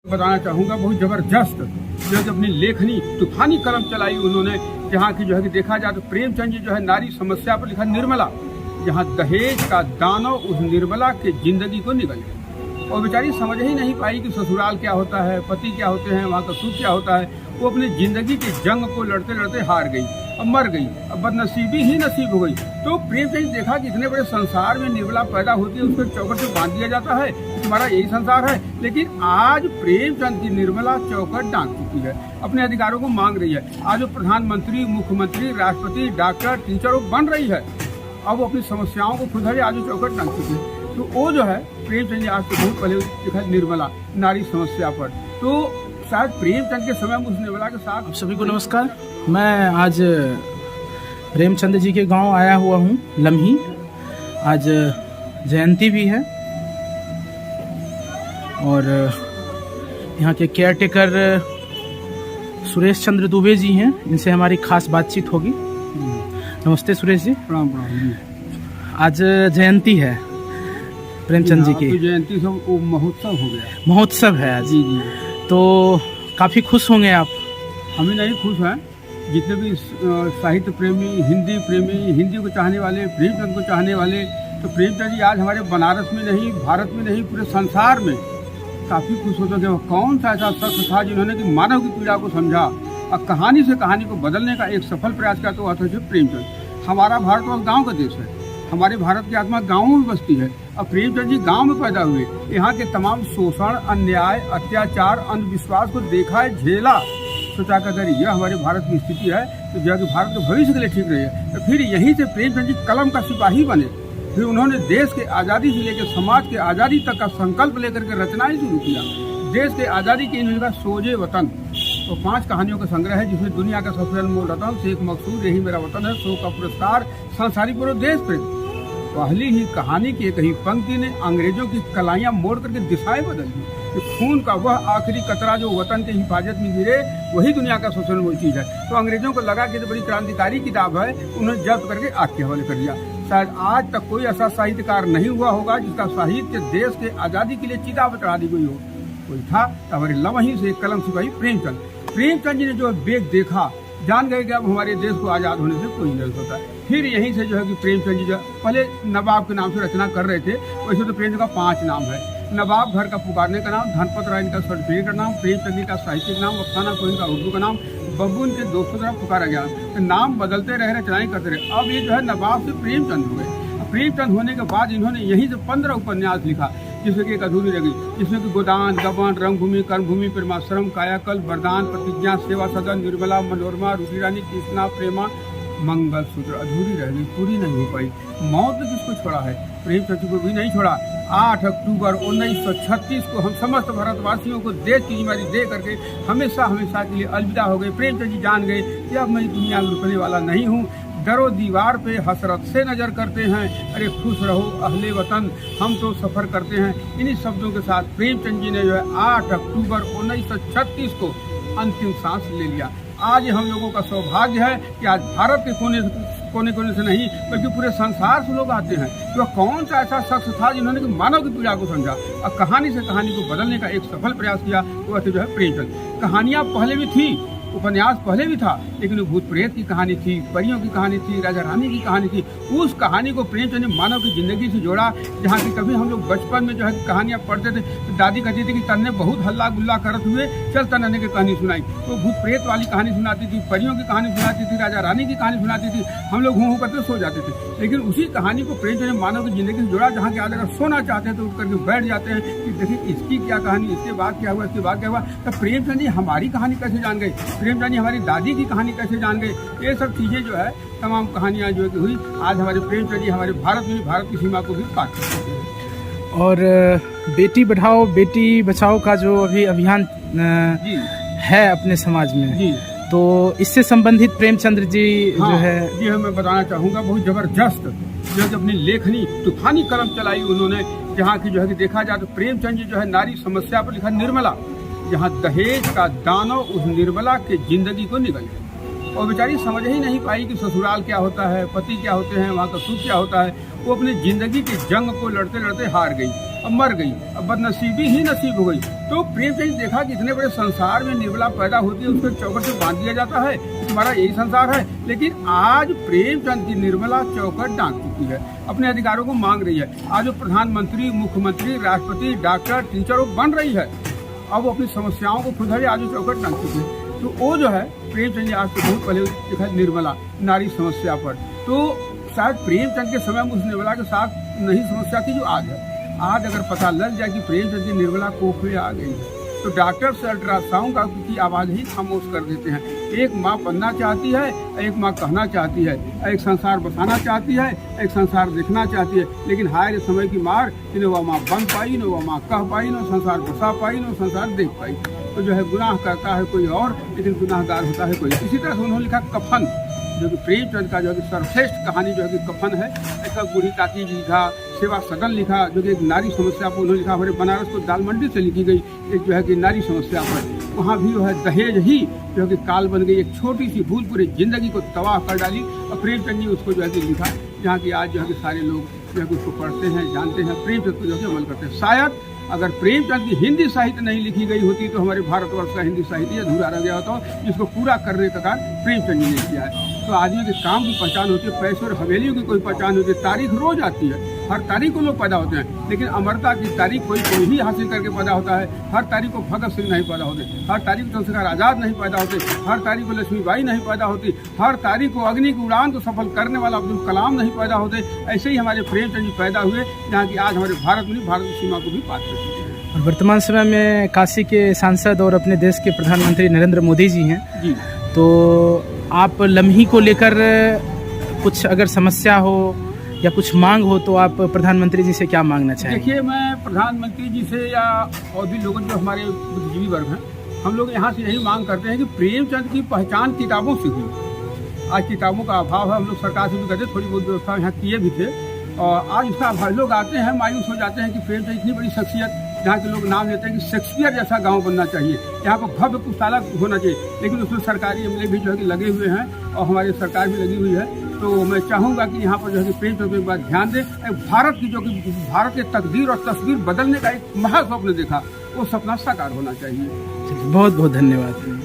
बताना चाहूँगा बहुत ज़बरदस्त जो है कि अपनी लेखनी तूफानी कलम चलाई उन्होंने। जहाँ की जो है कि देखा जाए तो प्रेमचंद जी जो है नारी समस्या पर लिखा निर्मला, जहाँ दहेज का दानव उस निर्मला के जिंदगी को निगल गया और बेचारी समझ ही नहीं पाई कि ससुराल क्या होता है, पति क्या होते हैं, वहाँ का सुख क्या होता है। वो अपनी जिंदगी के जंग को लड़ते लड़ते हार गई, अब मर गई, अब बदनसीबी ही नसीब हो गई। तो प्रेमचंद देखा कि इतने बड़े संसार में निर्मला पैदा होती है, उसको चौखट से बांध दिया जाता है, तुम्हारा यही संसार है। लेकिन आज प्रेमचंद की निर्मला चौखट डांग चुकी है, अपने अधिकारों को मांग रही है। आज वो प्रधानमंत्री, मुख्यमंत्री, राष्ट्रपति, डॉक्टर, टीचर बन रही है। अब वो अपनी समस्याओं को खुद है आज वो चौखट डांग चुकी है। तो वो जो है प्रेमचंद जी आज से बहुत पहले लिखा निर्मला नारी समस्या पर। तो शायद प्रेमचंद के समय में उस निर्मला के साथ। सभी को नमस्कार। मैं आज प्रेमचंद जी के गांव आया हुआ हूं, लम्ही। आज जयंती भी है और यहाँ के केयरटेकर सुरेश चंद्र दुबे जी हैं, इनसे हमारी खास बातचीत होगी। नमस्ते सुरेश जी। प्रणाम प्रणाम जी। आज जयंती है प्रेमचंद जी की। जयंती सब महोत्सव हो गया, महोत्सव है आज। जी जी। तो काफ़ी खुश होंगे आप। हम ही नहीं खुश हैं, जितने भी साहित्य प्रेमी, हिंदी प्रेमी, हिंदी को चाहने वाले, प्रेमचंद को चाहने वाले। तो प्रेमचंद जी आज हमारे बनारस में नहीं, भारत में नहीं, पूरे संसार में काफ़ी खुश होते हैं। कौन सा ऐसा शख्स था जिन्होंने कि मानव की पीड़ा को समझा और कहानी से कहानी को बदलने का एक सफल प्रयास किया, तो वह थे प्रेमचंद। हमारा भारत गाँव का देश है, हमारे भारत की आत्मा गाँवों में बसती है। अब प्रेमचंद जी गांव में पैदा हुए, यहाँ के तमाम शोषण, अन्याय, अत्याचार, अंधविश्वास को देखा है, झेला। सोचा कि अगर यह हमारे भारत की स्थिति है तो जो कि भारत के भविष्य के लिए ठीक रही है। तो फिर यहीं से प्रेमचंद जी कलम का सिपाही बने। फिर उन्होंने देश के आज़ादी से लेकर समाज के आज़ादी तक का संकल्प लेकर के रचनाएं शुरू किया। देश के आज़ादी की इन्होंने सोजे वतन, तो 5 कहानियों का संग्रह है, जिसमें दुनिया का सबसे अनमोल रतन, शेख मकसूद, यही मेरा वतन है, शो का पुरस्कार, संसारी पूर्व देश प्रेम। पहली ही कहानी की एक ही पंक्ति ने अंग्रेजों की कलाइयां मोड़ करके दिशाएं बदल दी कि खून का वह आखिरी कतरा जो वतन की हिफाजत में गिरे, वही दुनिया का सबसे अनमोल चीज है। तो अंग्रेजों को लगा कि तो बड़ी क्रांतिकारी किताब है, उन्होंने जब्त करके आग के हवाले कर दिया। शायद आज तक कोई ऐसा साहित्यकार नहीं हुआ होगा जिसका साहित्य देश के आज़ादी के लिए चिता पर चढ़ा दी गई हो। कोई था तो हमारे लम्ही से कलम सिपाही प्रेमचंद जी ने जो वेग देखा, जान गए कि अब हमारे देश को आज़ाद होने से कोई नहीं होता। फिर यहीं से जो है कि प्रेमचंद जी जो पहले नवाब के नाम से रचना कर रहे थे, वैसे तो प्रेमचंद का 5 नाम है। नवाब घर का पुकारने का नाम, धनपत राय का सर्टिफिकेट का नाम, प्रेमचंद जी का साहित्यिक नाम, अफसाना कोइन का उर्दू का नाम, बब्बू के दोस्तों द्वारा पुकारा गया। तो नाम बदलते रहे, रचनाएं करते रहे। अब ये जो है नवाब से प्रेमचंद हो गए। प्रेमचंद होने के बाद इन्होंने यहीं से 15 उपन्यास लिखा, जिसमें कि एक अधूरी रह गई, जिसमें कि गोदान, गबन, रंगभूमि, कर्मभूमि, प्रेमाश्रम, कायाकल्प, वरदान, प्रतिज्ञा, सेवा सदन, निर्मला, मनोरमा, रुचि रानी, कृष्णा, प्रेमा, मंगलसूत्र अधूरी रह गई, पूरी नहीं हो पाई। मौत ने किसको छोड़ा है? प्रेमचंद को भी नहीं छोड़ा। 8 अक्टूबर 1936 को हम समस्त भारतवासियों को देश की जिम्मेदारी दे करके हमेशा हमेशा के लिए अलविदा हो गए। प्रेमचंद जी जान गए कि अब मैं दुनिया में रुकने वाला नहीं हूँ। दरो दीवार पे हसरत से नजर करते हैं, अरे खुश रहो अहले वतन, हम तो सफर करते हैं। इन्हीं शब्दों के साथ प्रेमचंद जी ने जो है 8 अक्टूबर 1936 को अंतिम सांस ले लिया। आज हम लोगों का सौभाग्य है कि आज भारत के कोने कोने से नहीं बल्कि पूरे संसार से लोग आते हैं। तो वह कौन सा ऐसा शख्स था जिन्होंने कि मानव की पीड़ा को समझा और कहानी से कहानी को बदलने का एक सफल प्रयास किया, वह जो है प्रेमचंद। कहानियाँ पहले भी थी, उपन्यास पहले भी था, लेकिन वो भूत प्रेत की कहानी थी, परियों की कहानी थी, राजा रानी की कहानी थी। उस कहानी को प्रेमचंद ने मानव की जिंदगी से जोड़ा। जहाँ की कभी हम लोग बचपन में जो है कहानियाँ पढ़ते थे तो दादी कहती थी कि तन्ने बहुत हल्ला गुल्ला करत हुए, चल तन्ने की कहानी सुनाई। तो भूत प्रेत वाली कहानी सुनाती थी, परियों की कहानी सुनाती थी, राजा रानी की कहानी सुनाती थी। हम लोग हूँ करते सो जाते थे। लेकिन उसी कहानी को प्रेमचंद ने मानव की जिंदगी से जोड़ा, जहाँ के आज अगर सोना चाहते हैं तो उठ करके बैठ जाते हैं कि देखिए इसकी क्या कहानी, इसके बाद क्या हुआ, इसके बाद क्या हुआ। तो प्रेमचंद जी हमारी कहानी कैसे जान गए, प्रेमचंद जी हमारी दादी की कहानी कैसे जान गए, ये सब चीज़ें जो है तमाम कहानियाँ जो है हुई। आज हमारे प्रेमचंद जी हमारे भारत में भारत की सीमा को भी पार करते हैं। और बेटी बढ़ाओ बेटी बचाओ का जो अभी अभियान जी है अपने समाज में जी, तो इससे संबंधित प्रेमचंद जी हाँ, जो है जी मैं बताना चाहूँगा बहुत ज़बरदस्त जो है कि अपनी लेखनी तूफानी कलम चलाई उन्होंने। जहाँ की जो है कि देखा जाए तो प्रेमचंद जी जो है नारी समस्या पर लिखा निर्मला, जहाँ दहेज का दानव उस निर्मला के जिंदगी को निगल गया और बेचारी समझ ही नहीं पाई कि ससुराल क्या होता है, पति क्या होते हैं, वहाँ का सुख क्या होता है। वो अपनी जिंदगी के जंग को लड़ते लड़ते हार गई, अब मर गई, अब बदनसीबी ही नसीब हो गई। तो प्रेमचंद जी देखा कि इतने बड़े संसार में निर्मला पैदा होती है, उसको चौखट से बांध दिया जाता है, तुम्हारा यही संसार है। लेकिन आज प्रेमचंद की निर्मला चौखट डांट चुकी है, अपने अधिकारों को मांग रही है। आज वो प्रधानमंत्री, मुख्यमंत्री, राष्ट्रपति, डॉक्टर, टीचर वो बन रही है। अब वो अपनी समस्याओं को खुद है आज वो चौखट डांट चुकी है। तो वो जो है प्रेमचंद जी आज से बहुत पहले देखा निर्मला नारी समस्या पर, तो शायद प्रेमचंद के समय में उस निर्मला के साथ नहीं समस्या थी जो आज है। आज अगर पता लग जाए कि प्रेमचंद की निर्मला कोख में आ गई है तो डॉक्टर से अल्ट्रासाउंड की आवाज़ ही खामोश कर देते हैं। एक माँ बनना चाहती है, एक माँ कहना चाहती है, एक संसार बसाना चाहती है, एक संसार देखना चाहती है। लेकिन हाय समय की मार, न वह माँ बन पाई, न वह माँ कह पाई, न संसार बसा पाई, न संसार देख पाई। तो जो है गुनाह करता है कोई और, लेकिन गुनाहगार होता है कोई। इसी तरह से उन्होंने लिखा कफन, जो कि प्रेमचंद का जो है कि सर्वश्रेष्ठ कहानी जो है कि कफन है। ऐसा बूढ़ी काकी जी लिखा, सेवा सदन लिखा, जो कि एक नारी समस्या पर उन्होंने लिखा। हमारे बनारस को दाल मंडी से लिखी गई एक जो है कि नारी समस्या पर। वहाँ भी जो है दहेज ही जो है कि काल बन गई, एक छोटी सी भूल पूरी जिंदगी को तबाह कर डाली। और प्रेमचंद जी उसको जो है कि लिखा, जहाँ की आज जो है कि सारे लोग जो है कि उसको पढ़ते हैं, जानते हैं, प्रेमचंद को जो है अमल करते हैं। शायद अगर प्रेमचंद की हिंदी साहित्य नहीं लिखी गई होती तो हमारे भारतवर्ष का हिंदी साहित्य अधूरा रह गया होता, जिसको पूरा करने का कार्य प्रेमचंद जी ने किया है। तो आदमी के काम की पहचान होती है, पैसे और हवेलियों की कोई पहचान होती है। तारीख रोज आती है, हर तारीख को लोग पैदा होते हैं, लेकिन अमरता की तारीख कोई ही हासिल करके पैदा होता है। हर तारीख को भगत सिंह नहीं पैदा होते, हर तारीख को चंद्रशेखर आजाद नहीं पैदा होते, हर तारीख को लक्ष्मीबाई नहीं पैदा होती, हर तारीख को अग्नि की उड़ान को सफल करने वाला अब्दुल कलाम नहीं पैदा होते। ऐसे ही हमारे प्रेमचंद जी पैदा हुए, जहाँ की आज हमारे भारत में भारत की सीमा को भी पार कर चुके हैं। और वर्तमान समय में काशी के सांसद और अपने देश के प्रधानमंत्री नरेंद्र मोदी जी हैं जी। तो आप लम्ही को लेकर कुछ अगर समस्या हो या कुछ मांग हो तो आप प्रधानमंत्री जी से क्या मांगना चाहेंगे? देखिए, मैं प्रधानमंत्री जी से या और भी लोगों जो हमारे बुद्धिजीवी वर्ग हैं, हम लोग यहाँ से यही मांग करते हैं कि प्रेमचंद की पहचान किताबों से हुई। आज किताबों का अभाव है, हम लोग सरकार से भी कहते, थोड़ी बहुत व्यवस्था यहाँ किए भी थे, और आज इसका अभाव। लोग आते हैं मायूस हो जाते हैं कि प्रेमचंद इतनी बड़ी शख्सियत, जहाँ के लोग नाम लेते हैं कि शेक्सपियर जैसा गांव बनना चाहिए, यहाँ पर भव्य पुस्तकालय होना चाहिए, लेकिन उसमें सरकारी अमले भी जो है कि लगे हुए हैं और हमारी सरकार भी लगी हुई है। तो मैं चाहूँगा कि यहाँ पर जो है कि प्रेमचंद पर एक बार ध्यान दें। भारत की जो कि भारत के तकदीर और तस्वीर बदलने का एक महास्वप्न देखा, वो सपना साकार होना चाहिए। बहुत बहुत धन्यवाद।